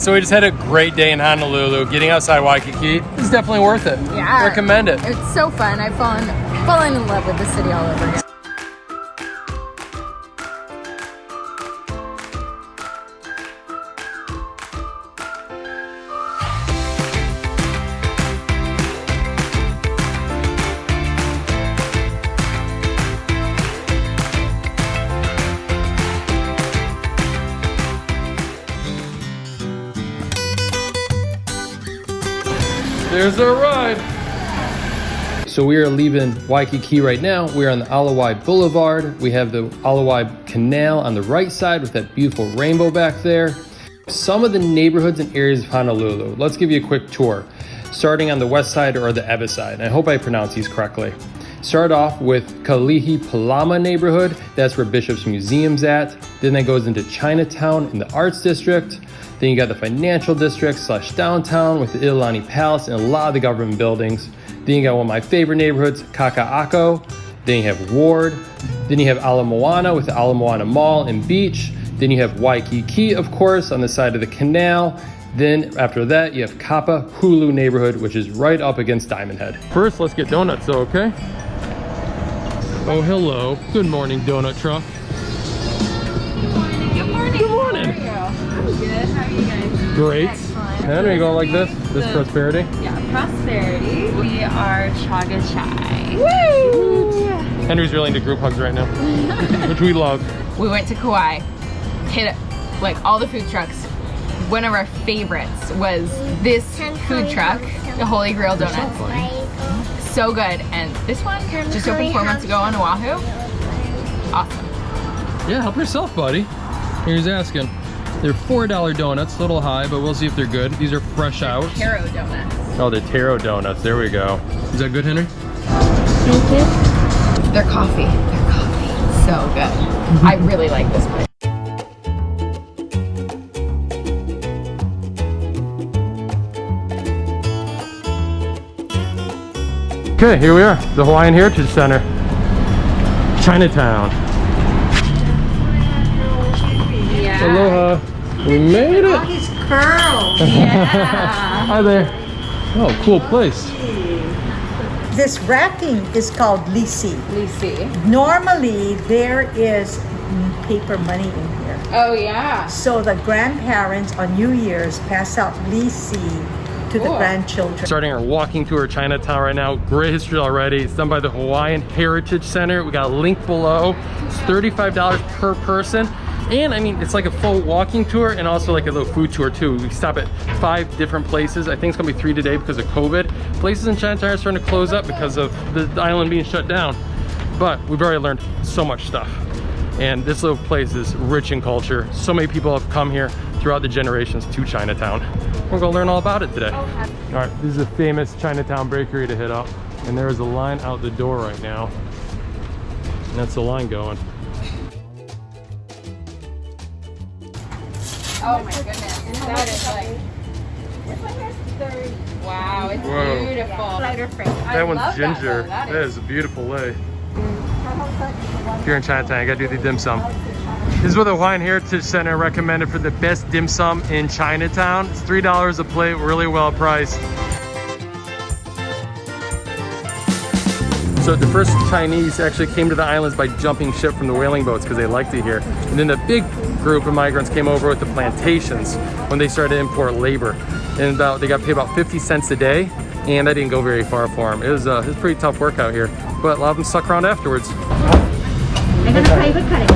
So we just had a great day in Honolulu. Getting outside Waikiki is definitely worth it. Yeah. Recommend it. It's so fun. I've fallen in love with the city all over again. There's our ride. So we are leaving Waikiki right now. We're on the Aloha Boulevard. We have the Aloha Canal on the right side with that beautiful rainbow back there. Some of the neighborhoods and areas of Honolulu. Let's give you a quick tour. Starting on the west side or the Ewa side. I hope I pronounce these correctly. Start off with Kalihi Palama neighborhood. That's where Bishop's Museum's at. Then that goes into Chinatown in the Arts District. Then you got the financial district / downtown with the Iolani Palace and a lot of the government buildings. Then you got one of my favorite neighborhoods, Kaka'ako. Then you have Ward. Then you have Ala Moana with the Ala Moana Mall and Beach. Then you have Waikiki, of course, on the side of the canal. Then after that, you have Kappa Hulu neighborhood, which is right up against Diamond Head. First, let's get donuts, though, okay? Oh, hello. Good morning, donut truck. Good morning. Good morning. How are you? I'm good. How are you guys? Great. Excellent. And we go like this. This prosperity. Yeah, prosperity. We are Chaga Chai. Woo! Henry's really into group hugs right now, which we love. We went to Kauai, hit like all the food trucks. One of our favorites was this food truck, the Holey Grail donuts. So good. And this one just opened 4 months ago on Oahu. Awesome. Yeah, help yourself, buddy. Here's asking. They're $4 donuts, a little high, but we'll see if they're good. These are fresh out. Taro donuts. Oh, they're taro donuts. There we go. Is that good, Henry? Thank you. They're coffee. They're coffee. So good. I really like this place. Okay, here we are, the Hawaiian Heritage Center, Chinatown. Yeah. Aloha, we made it. His curls. Yeah. Hi there. Oh, cool place. This wrapping is called lisi. Lucy. Normally, there is paper money in here. Oh yeah. So the grandparents on New Year's pass out lisi to the Cool. grandchildren. Starting our walking tour of Chinatown right now. Great history already. It's done by the Hawaiian Heritage Center. We got a link below. It's $35 per person. And I mean, it's like a full walking tour and also like a little food tour too. We stop at 5 different places. I think it's gonna be 3 today because of COVID. Places in Chinatown are starting to close up because of the island being shut down. But we've already learned so much stuff. And this little place is rich in culture. So many people have come here throughout the generations to Chinatown. We're gonna learn all about it today. All right, this is a famous Chinatown bakery to hit up. And there is a line out the door right now. And that's the line going. Oh my goodness. That is like. Wow, it's Whoa. beautiful. That one's ginger. That is a beautiful lei. If you're in Chinatown, you gotta do the dim sum. This is what the Hawaiian Heritage Center recommended for the best dim sum in Chinatown. It's $3 a plate, really well priced. So the first Chinese actually came to the islands by jumping ship from the whaling boats because they liked it here. And then the big group of migrants came over with the plantations when they started to import labor. And they got paid about 50 cents a day, and that didn't go very far for them. It was a pretty tough work out here, but a lot of them stuck around afterwards. They're gonna play with cutting.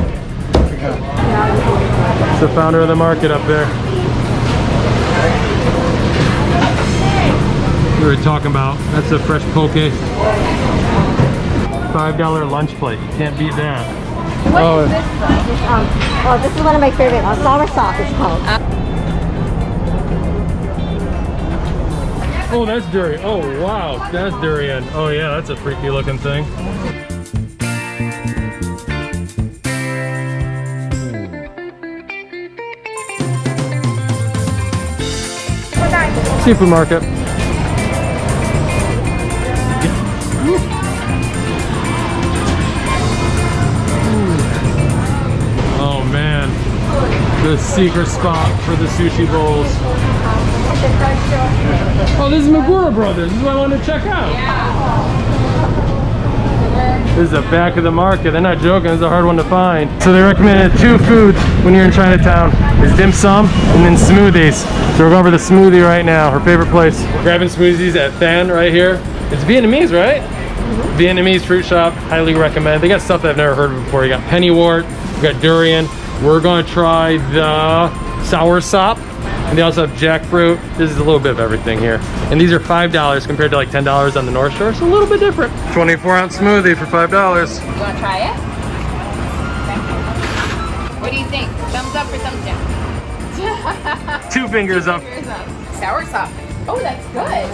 It's the founder of the market up there. We were talking about, that's a fresh poke. $5 lunch plate, you can't beat that. What is this one? This is one of my favorite. Sour sauce it's called. Oh, that's durian. Oh, wow, that's durian. Oh yeah, that's a freaky looking thing. Seafood market. Oh man, The secret spot for the sushi bowls. Oh, this is Magura Brothers. This is what I wanted to check out. This is the back of the market. They're not joking. It's a hard one to find. So they recommended 2 foods when you're in Chinatown. There's dim sum and then smoothies. So we're going for the smoothie right now. Her favorite place. We're grabbing smoothies at Fan right here. It's Vietnamese, right? Vietnamese fruit shop. Highly recommend. They got stuff that I've never heard of before. You got pennywort. You got durian. We're going to try the sour sop. And they also have jackfruit. This is a little bit of everything here. And these are $5 compared to like $10 on the North Shore. So a little bit different. 24-ounce smoothie for $5. You want to try it? Okay. What do you think? Thumbs up or thumbs down? 2 fingers up. Sour sop. Oh, that's good.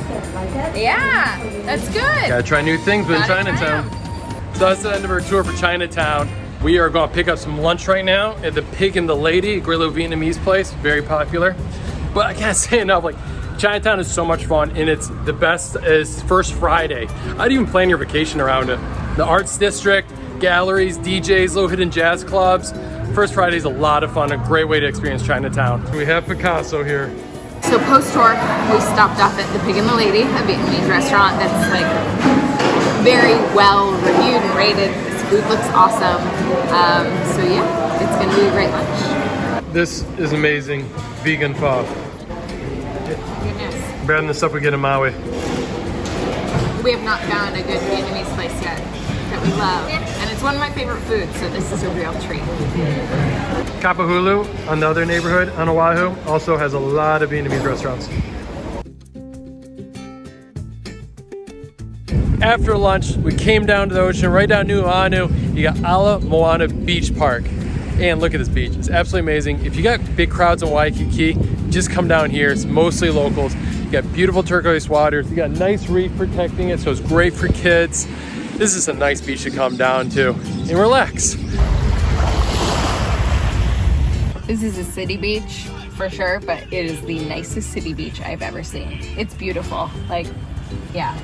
Yeah, that's good. Gotta try new things within Chinatown. So that's the end of our tour for Chinatown. We are going to pick up some lunch right now at the Pig and the Lady, a great little Vietnamese place, very popular. But I can't say enough, like Chinatown is so much fun, and it's the best is First Friday. I'd even plan your vacation around it. The arts district, galleries, DJs, little hidden jazz clubs. First Friday is a lot of fun, a great way to experience Chinatown. We have Picasso here. So post-tour, we stopped off at the Pig and the Lady, a Vietnamese restaurant that's like very well reviewed and rated. Its food looks awesome. So yeah, it's gonna be a great lunch. This is amazing vegan pho. Goodness. Better than the stuff we get in Maui. We have not found a good Vietnamese place yet that we love. And it's one of my favorite foods, so this is a real treat. Kapahulu, another neighborhood on Oahu, also has a lot of Vietnamese restaurants. After lunch, we came down to the ocean, right down New Anu. You got Moana Beach Park. And look at this beach, it's absolutely amazing. If you got big crowds in Waikiki, just come down here. It's mostly locals. You got beautiful turquoise waters. You got nice reef protecting it, so it's great for kids. This is a nice beach to come down to and relax. This is a city beach for sure, but it is the nicest city beach I've ever seen. It's beautiful, like, yeah.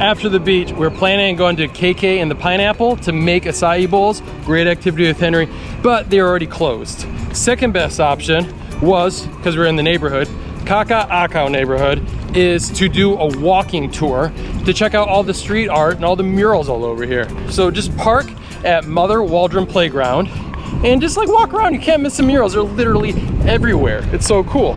After the beach, we're planning on going to KK and the Pineapple to make acai bowls. Great activity itinerary, but they're already closed. Second best option was, because we're in the neighborhood, Kaka'ako neighborhood, is to do a walking tour to check out all the street art and all the murals all over here. So just park at Mother Waldron Playground and just like walk around. You can't miss the murals. They're literally everywhere. It's so cool.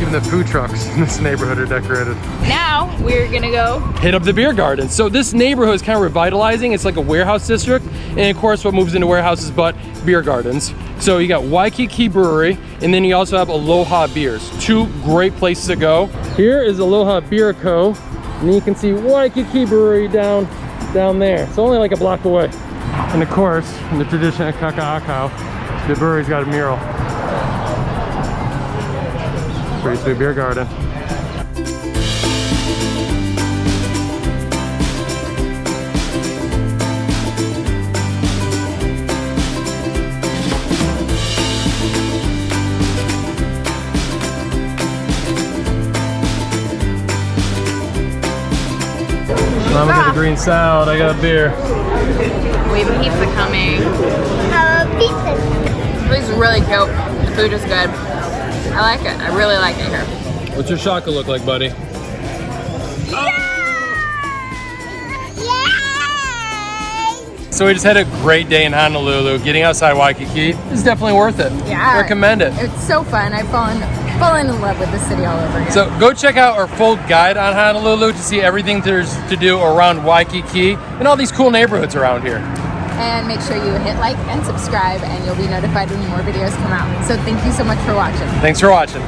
Even the food trucks in this neighborhood are decorated. Now we're gonna go hit up the beer garden. So this neighborhood is kind of revitalizing. It's like a warehouse district. And of course what moves into warehouses but beer gardens. So you got Waikiki Brewery and then you also have Aloha Beers. 2 great places to go. Here is Aloha Beer Co. And you can see Waikiki Brewery down there. It's only like a block away. And of course, in the tradition of Kaka'ako, the brewery's got a mural. Pretty sweet beer garden. Mama got a green salad, I got a beer. We have a pizza coming. Pizza. This is really cute. The food is good. I like it. I really like it here. What's your shaka look like, buddy? Yay! So we just had a great day in Honolulu. Getting outside Waikiki is definitely worth it. Yeah. Recommend it. It's so fun. I've fallen in love with the city all over again. So go check out our full guide on Honolulu to see everything there's to do around Waikiki and all these cool neighborhoods around here. And make sure you hit like and subscribe and you'll be notified when more videos come out. So thank you so much for watching. Thanks for watching.